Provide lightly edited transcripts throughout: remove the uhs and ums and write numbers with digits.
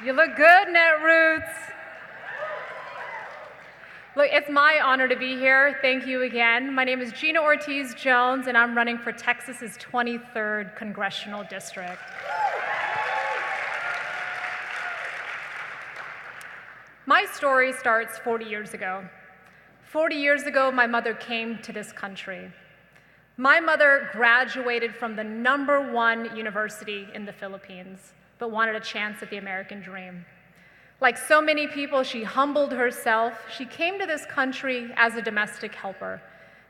You look good, Netroots. Look, it's my honor to be here. Thank you again. My name is Gina Ortiz Jones, and I'm running for Texas's 23rd Congressional District. My story starts 40 years ago. 40 years ago, my mother came to this country. My mother graduated from the #1 university in the Philippines, but wanted a chance at the American dream. Like so many people, she humbled herself. She came to this country as a domestic helper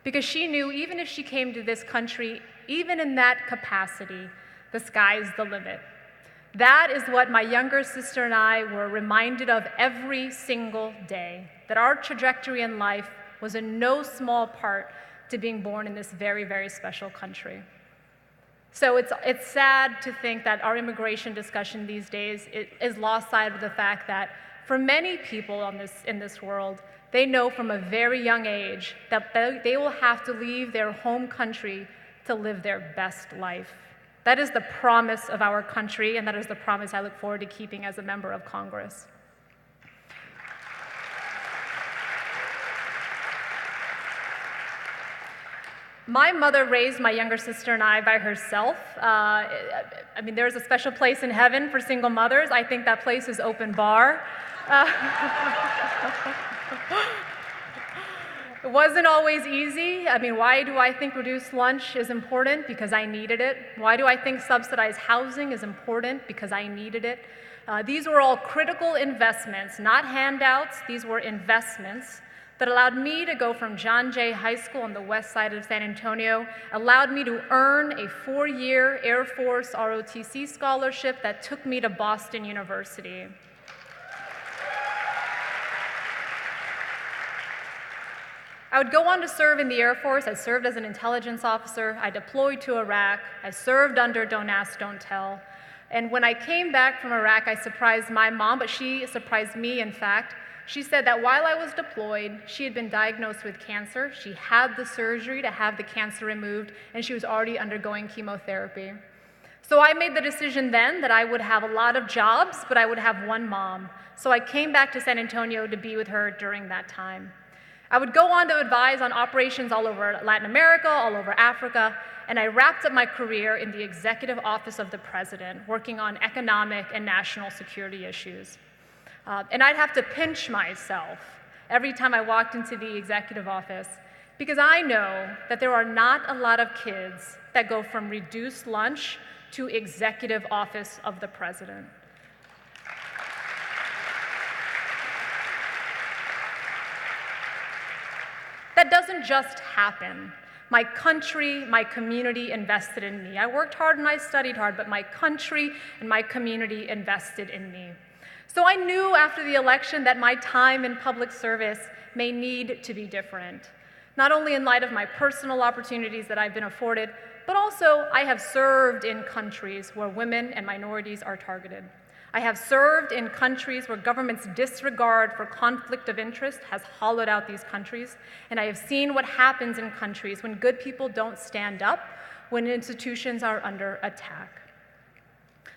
because she knew even if she came to this country, even in that capacity, the sky's the limit. That is what my younger sister and I were reminded of every single day, that our trajectory in life was in no small part to being born in this very, very special country. So it's sad to think that our immigration discussion these days is lost sight of the fact that for many people in this world, they know from a very young age that they will have to leave their home country to live their best life. That is the promise of our country, and that is the promise I look forward to keeping as a member of Congress. My mother raised my younger sister and I by herself. There's a special place in heaven for single mothers. I think that place is open bar. It wasn't always easy. Why do I think reduced lunch is important? Because I needed it. Why do I think subsidized housing is important? Because I needed it. These were all critical investments, not handouts. These were investments that allowed me to go from John Jay High School on the west side of San Antonio, allowed me to earn a 4-year Air Force ROTC scholarship that took me to Boston University. I would go on to serve in the Air Force. I served as an intelligence officer. I deployed to Iraq. I served under Don't Ask, Don't Tell. And when I came back from Iraq, I surprised my mom, but she surprised me, in fact. She said that while I was deployed, she had been diagnosed with cancer. She had the surgery to have the cancer removed, and she was already undergoing chemotherapy. So I made the decision then that I would have a lot of jobs, but I would have one mom. So I came back to San Antonio to be with her during that time. I would go on to advise on operations all over Latin America, all over Africa, and I wrapped up my career in the executive office of the president, working on economic and national security issues. And I'd have to pinch myself every time I walked into the executive office because I know that there are not a lot of kids that go from reduced lunch to executive office of the president. That doesn't just happen. My country, my community invested in me. I worked hard and I studied hard, but my country and my community invested in me. So I knew after the election that my time in public service may need to be different, not only in light of my personal opportunities that I've been afforded, but also I have served in countries where women and minorities are targeted. I have served in countries where government's disregard for conflict of interest has hollowed out these countries, and I have seen what happens in countries when good people don't stand up, when institutions are under attack.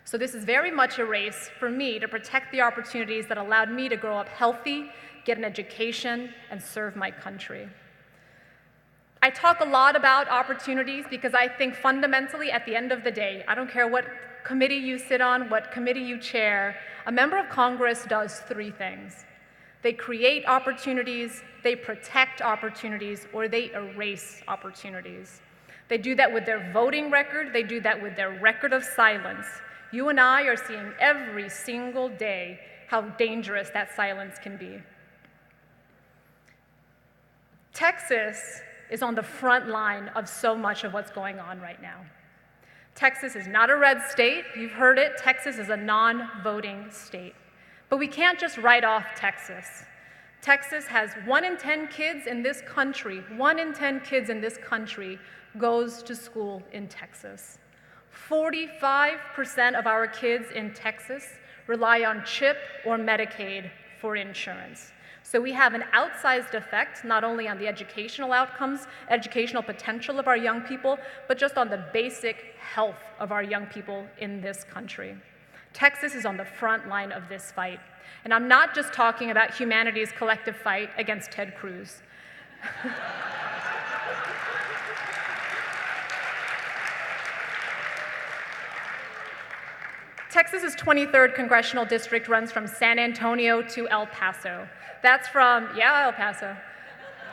So this is very much a race for me to protect the opportunities that allowed me to grow up healthy, get an education, and serve my country. I talk a lot about opportunities because I think fundamentally at the end of the day, I don't care what committee you sit on, what committee you chair, a member of Congress does 3 things. They create opportunities, they protect opportunities, or they erase opportunities. They do that with their voting record, they do that with their record of silence. You and I are seeing every single day how dangerous that silence can be. Texas is on the front line of so much of what's going on right now. Texas is not a red state. You've heard it. Texas is a non-voting state. But we can't just write off Texas. Texas has 1 in 10 kids in this country, 1 in 10 kids in this country goes to school in Texas. 45% of our kids in Texas rely on CHIP or Medicaid for insurance. So we have an outsized effect, not only on the educational outcomes, educational potential of our young people, but just on the basic health of our young people in this country. Texas is on the front line of this fight. And I'm not just talking about humanity's collective fight against Ted Cruz. Texas's 23rd Congressional District runs from San Antonio to El Paso. That's from, yeah, El Paso.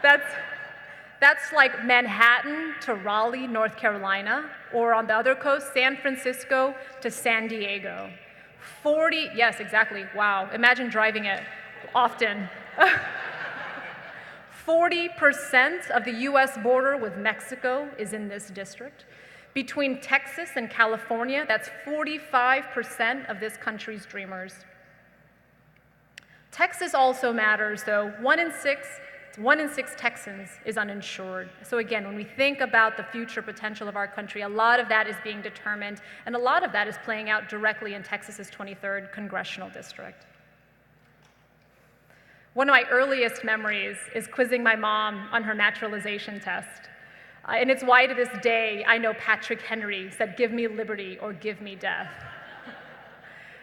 That's like Manhattan to Raleigh, North Carolina, or on the other coast, San Francisco to San Diego. 40, yes, exactly, wow, imagine driving it often. 40% of the US border with Mexico is in this district. Between Texas and California, that's 45% of this country's dreamers. Texas also matters, though. One in six Texans is uninsured. So again, when we think about the future potential of our country, a lot of that is being determined, and a lot of that is playing out directly in Texas's 23rd Congressional District. One of my earliest memories is quizzing my mom on her naturalization test. And it's why to this day I know Patrick Henry said, "Give me liberty or give me death."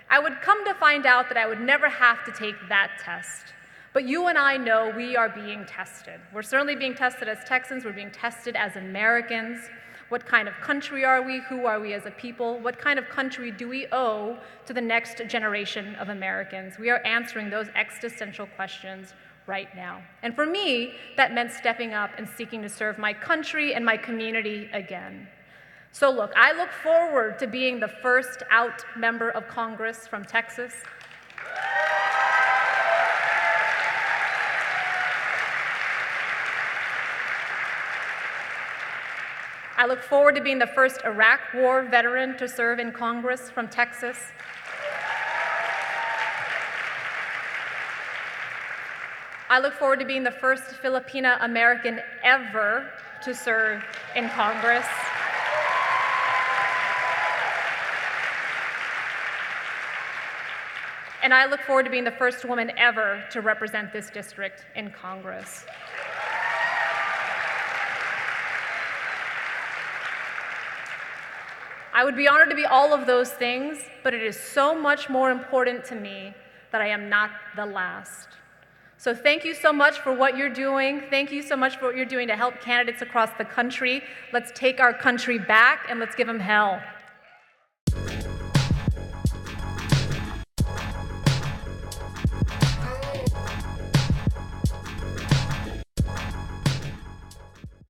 I would come to find out that I would never have to take that test. But you and I know we are being tested. We're certainly being tested as Texans, we're being tested as Americans. What kind of country are we? Who are we as a people? What kind of country do we owe to the next generation of Americans? We are answering those existential questions right now. And for me, that meant stepping up and seeking to serve my country and my community again. So look, I look forward to being the first out member of Congress from Texas. I look forward to being the first Iraq War veteran to serve in Congress from Texas. I look forward to being the first Filipina American ever to serve in Congress. And I look forward to being the first woman ever to represent this district in Congress. I would be honored to be all of those things, but it is so much more important to me that I am not the last. So thank you so much for what you're doing. Thank you so much for what you're doing to help candidates across the country. Let's take our country back and let's give them hell.